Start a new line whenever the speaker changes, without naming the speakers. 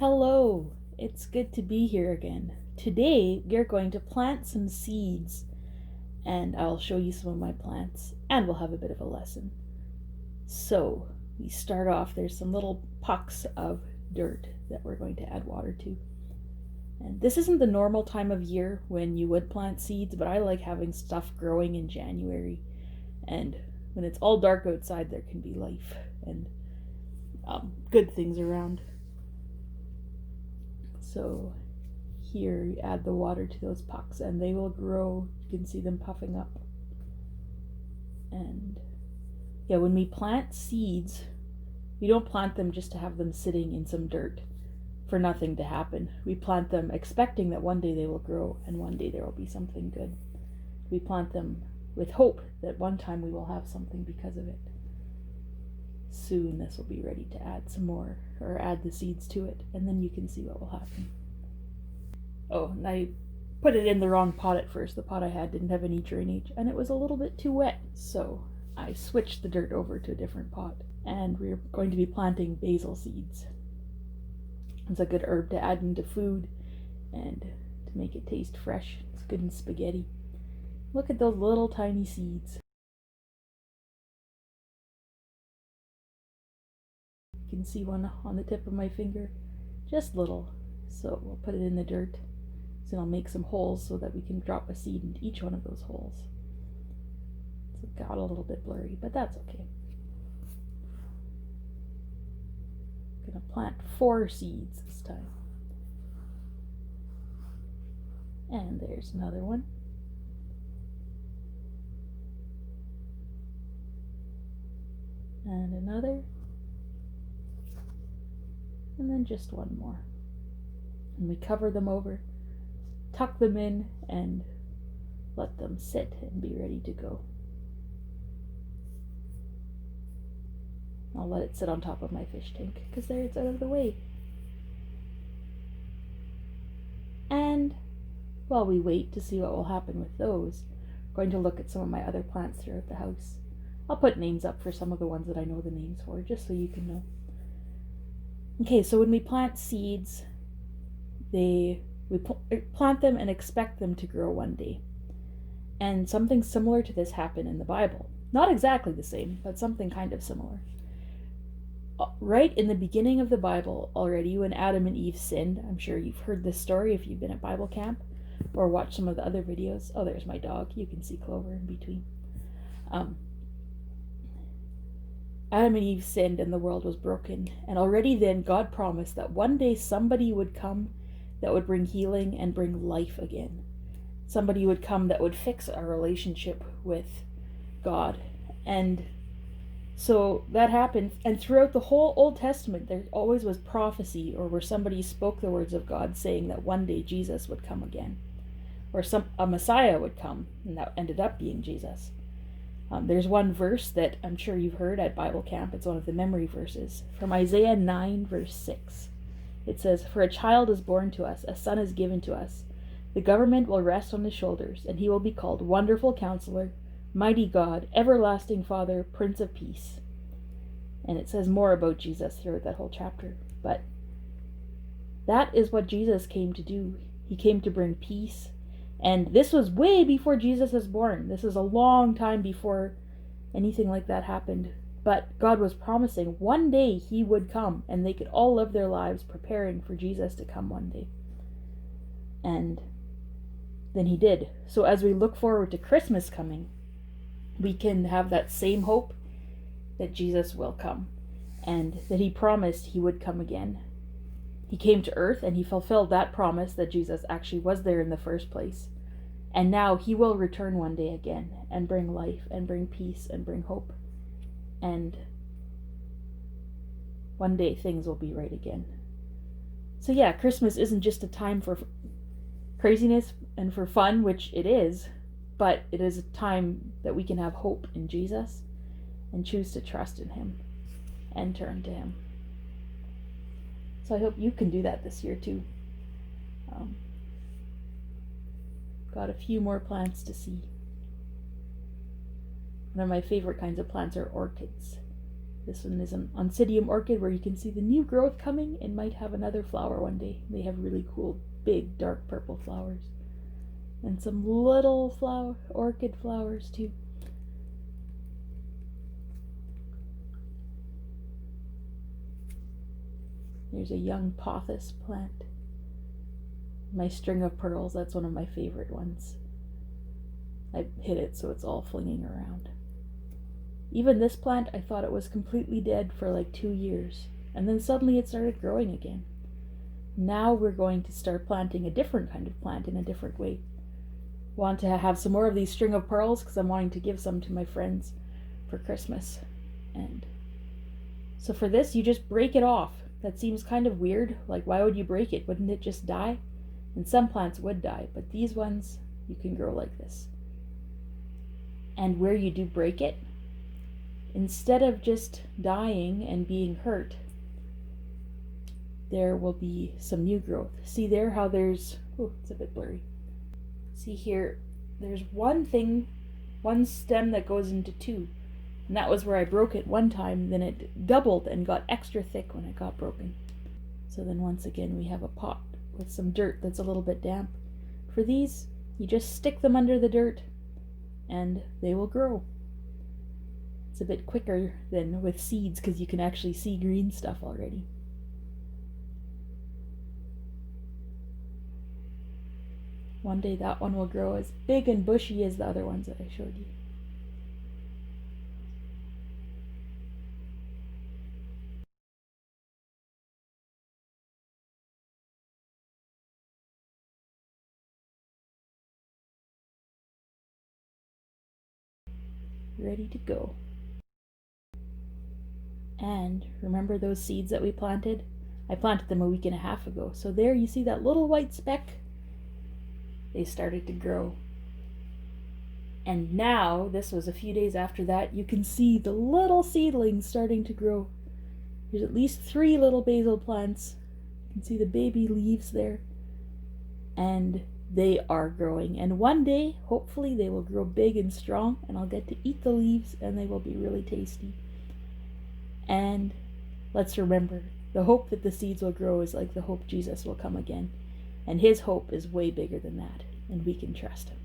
Hello, it's good to be here again. Today we are going to plant some seeds and I'll show you some of my plants and we'll have a bit of a lesson. So we start off, there's some little pucks of dirt that we're going to add water to. And this isn't the normal time of year when you would plant seeds, but I like having stuff growing in January. And when it's all dark outside, there can be life and good things around. So here you add the water to those pucks and they will grow. You can see them puffing up. And yeah, when we plant seeds, we don't plant them just to have them sitting in some dirt for nothing to happen. We plant them expecting that one day they will grow and one day there will be something good. We plant them with hope that one time we will have something because of it. Soon this will be ready to add some more, or add the seeds to it, and then you can see what will happen. Oh, and I put it in the wrong pot at first. The pot I had didn't have any drainage, and it was a little bit too wet, so I switched the dirt over to a different pot, and we're going to be planting basil seeds. It's a good herb to add into food, and to make it taste fresh. It's good in spaghetti. Look at those little tiny seeds. You can see one on the tip of my finger, just little. So we'll put it in the dirt. So I'll make some holes so that we can drop a seed into each one of those holes. So it got a little bit blurry, but that's okay. I'm gonna plant 4 seeds this time. And there's another one. And another. And then just one more. And we cover them over, tuck them in, and let them sit and be ready to go. I'll let it sit on top of my fish tank because there it's out of the way. And while we wait to see what will happen with those, I'm going to look at some of my other plants throughout the house. I'll put names up for some of the ones that I know the names for, just so you can know. Okay, so when we plant seeds, we plant them and expect them to grow one day. And something similar to this happened in the Bible. Not exactly the same, but something kind of similar. Right in the beginning of the Bible already, when Adam and Eve sinned, I'm sure you've heard this story if you've been at Bible camp or watched some of the other videos. Oh, there's my dog. You can see Clover in between. Adam and Eve sinned and the world was broken. And already then God promised that one day somebody would come that would bring healing and bring life again. Somebody would come that would fix our relationship with God. And so that happened. And throughout the whole Old Testament, there always was prophecy or where somebody spoke the words of God saying that one day Jesus would come again. Or a Messiah would come, and that ended up being Jesus. There's one verse that I'm sure you've heard at Bible camp. It's one of the memory verses from Isaiah 9, verse 6. It says, "For a child is born to us, a son is given to us. The government will rest on his shoulders, and he will be called Wonderful Counselor, Mighty God, Everlasting Father, Prince of Peace." And it says more about Jesus throughout that whole chapter. But that is what Jesus came to do. He came to bring peace. And this was way before Jesus was born. This is a long time before anything like that happened. But God was promising one day he would come and they could all live their lives preparing for Jesus to come one day. And then he did. So as we look forward to Christmas coming, we can have that same hope that Jesus will come and that he promised he would come again. He came to earth and he fulfilled that promise that Jesus actually was there in the first place. And now he will return one day again and bring life and bring peace and bring hope. And one day things will be right again. So yeah, Christmas isn't just a time for craziness and for fun, which it is, but it is a time that we can have hope in Jesus and choose to trust in him and turn to him. So I hope you can do that this year too. Got a few more plants to see. One of my favorite kinds of plants are orchids. This one is an Oncidium Orchid where you can see the new growth coming. It might have another flower one day. They have really cool, big, dark purple flowers. And some little orchid flowers too. There's a young pothos plant. My string of pearls, that's one of my favorite ones. I hid it so it's all flinging around. Even this plant, I thought it was completely dead for like 2 years, and then suddenly it started growing again. Now we're going to start planting a different kind of plant in a different way. Want to have some more of these string of pearls because I'm wanting to give some to my friends for Christmas. And so for this, you just break it off. That seems kind of weird. Like, why would you break it? Wouldn't it just die? And some plants would die, but these ones you can grow like this. And where you do break it, instead of just dying and being hurt, there will be some new growth. See there how there's, oh, it's a bit blurry. See here, there's one stem that goes into two. And that was where I broke it one time, then it doubled and got extra thick when it got broken. So then once again we have a pot with some dirt that's a little bit damp. For these, you just stick them under the dirt and they will grow. It's a bit quicker than with seeds because you can actually see green stuff already. One day that one will grow as big and bushy as the other ones that I showed you. Ready to go. And remember those seeds that we planted? I planted them a week and a half ago. So there you see that little white speck? They started to grow. And now, this was a few days after that, you can see the little seedlings starting to grow. There's at least 3 little basil plants. You can see the baby leaves there. And they are growing. And one day, hopefully, they will grow big and strong, and I'll get to eat the leaves, and they will be really tasty. And let's remember, the hope that the seeds will grow is like the hope Jesus will come again. And his hope is way bigger than that, and we can trust him.